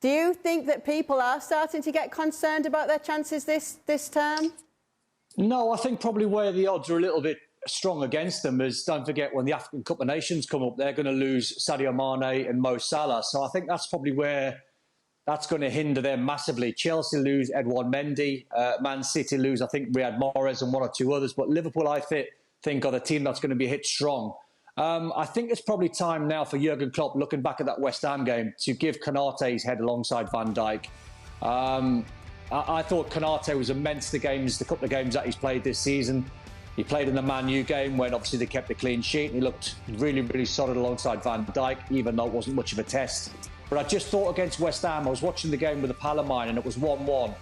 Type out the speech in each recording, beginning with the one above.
Do you think that people are starting to get concerned about their chances this term? No, I think probably where the odds are a little bit strong against them is, don't forget, when the African Cup of Nations come up, they're going to lose Sadio Mane and Mo Salah. So I think that's probably where that's going to hinder them massively. Chelsea lose Edouard Mendy, Man City lose, I think, Riyad Mahrez and one or two others. But Liverpool, I think, are the team that's going to be hit strong. I think it's probably time now for Jurgen Klopp, looking back at that West Ham game, to give Konate his head alongside Van Dijk. I thought Konate was immense the couple of games that he's played this season. He played in the Man U game when obviously they kept a clean sheet. And he looked really, really solid alongside Van Dijk, even though it wasn't much of a test. But I just thought against West Ham, I was watching the game with a pal of mine and it was 1-1.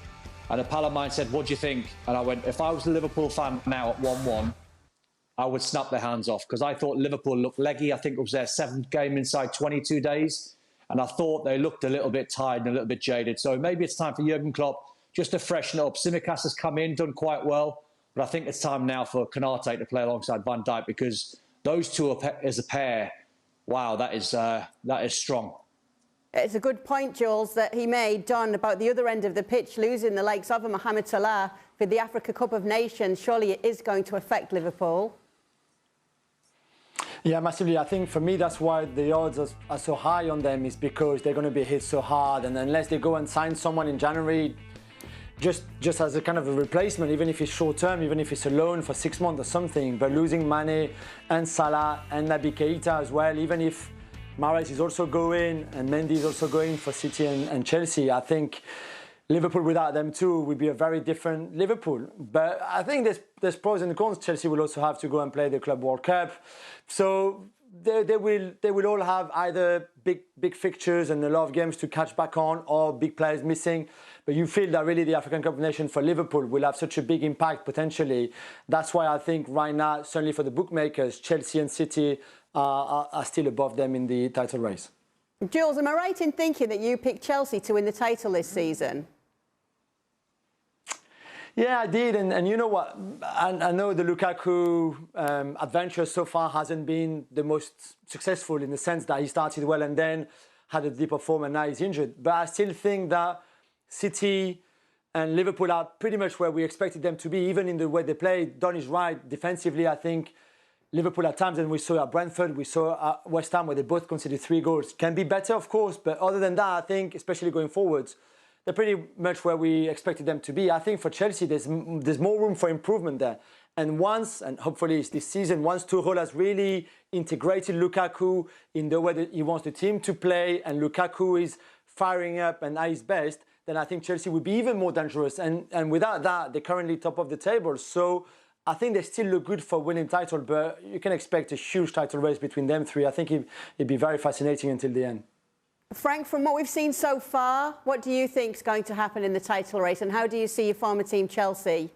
And a pal of mine said, "What do you think?" And I went, if I was a Liverpool fan now at 1-1, I would snap their hands off, because I thought Liverpool looked leggy. I think it was their 7th game inside 22 days. And I thought they looked a little bit tired and a little bit jaded. So maybe it's time for Jurgen Klopp just to freshen up. Tsimikas has come in, done quite well. But I think it's time now for Konate to play alongside Van Dijk, because those two as a pair, wow, that is strong. It's a good point, Jules, that he made, Don, about the other end of the pitch, losing the likes of Mohamed Salah for the Africa Cup of Nations. Surely it is going to affect Liverpool. Yeah, massively. I think for me that's why the odds are so high on them, is because they're going to be hit so hard. And unless they go and sign someone in January, just as a kind of a replacement, even if it's short term, even if it's a loan for 6 months or something, but losing Mane and Salah and Naby Keita as well, even if Mahrez is also going and Mendy is also going for City and Chelsea, I think Liverpool without them too would be a very different Liverpool. But I think there's pros and cons. Chelsea will also have to go and play the Club World Cup. So they will all have either big fixtures and a lot of games to catch back on, or big players missing. But you feel that really the African Cup of Nations for Liverpool will have such a big impact potentially. That's why I think right now, certainly for the bookmakers, Chelsea and City are still above them in the title race. Jules, am I right in thinking that you picked Chelsea to win the title this season? Yeah, I did, and you know what? I know the Lukaku adventure so far hasn't been the most successful, in the sense that he started well and then had a dip of form and now he's injured. But I still think that City and Liverpool are pretty much where we expected them to be, even in the way they play. Don is right. Defensively, I think Liverpool at times, and we saw at Brentford, we saw at West Ham, where they both conceded 3 goals. Can be better, of course, but other than that, I think, especially going forwards, they're pretty much where we expected them to be. I think for Chelsea, there's more room for improvement there. And hopefully it's this season, once Tuchel has really integrated Lukaku in the way that he wants the team to play, and Lukaku is firing up and at his best, then I think Chelsea would be even more dangerous. And without that, they're currently top of the table. So I think they still look good for winning title, but you can expect a huge title race between them three. I think it'd be very fascinating until the end. Frank, from what we've seen so far, what do you think is going to happen in the title race, and how do you see your former team Chelsea?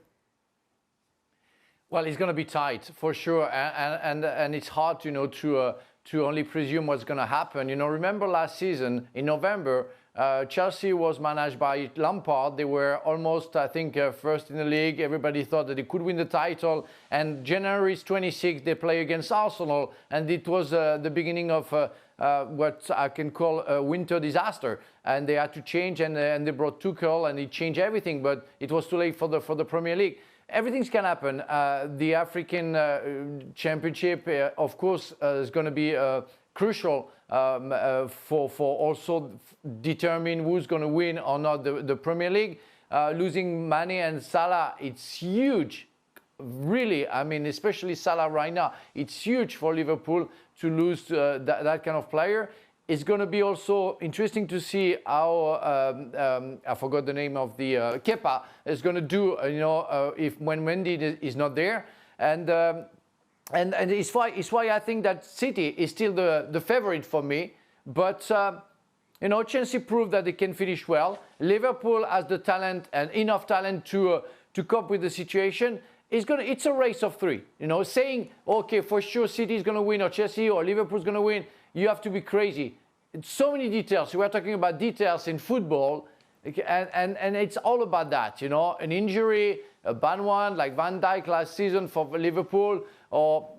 Well, it's going to be tight for sure, and it's hard, to only presume what's going to happen. Remember last season in November, Chelsea was managed by Lampard. They were almost, I think, first in the league. Everybody thought that they could win the title. And January 26th, they play against Arsenal, and it was the beginning of what I can call a winter disaster. And they had to change, and they brought Tuchel, and he changed everything. But it was too late for the Premier League. Everything can happen. The African Championship, of course, is going to be crucial for also determine who's going to win or not the Premier League. Losing Mane and Salah, it's huge. Really, I mean, especially Salah right now, it's huge for Liverpool to lose that kind of player. It's going to be also interesting to see how I forgot the name of the Kepa is going to do. If when Mendy is not there, and it's why I think that City is still the favorite for me. But Chelsea proved that they can finish well. Liverpool has the talent and enough talent to cope with the situation. It's a race of 3. Saying okay for sure City is going to win or Chelsea or Liverpool is going to win, you have to be crazy. It's so many details. We are talking about details in football, and it's all about that. An injury, a bad one like Van Dijk last season for Liverpool, or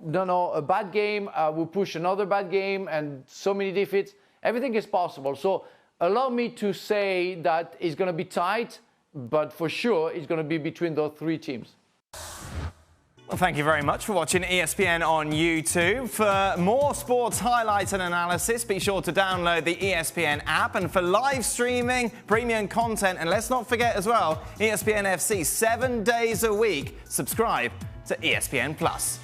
a bad game will push another bad game, and so many defeats. Everything is possible. So allow me to say that it's going to be tight, but for sure it's going to be between those three teams. Well, thank you very much for watching ESPN on YouTube. For more sports highlights and analysis, be sure to download the ESPN app. And for live streaming, premium content, and let's not forget as well, ESPN FC 7 days a week, subscribe to ESPN Plus.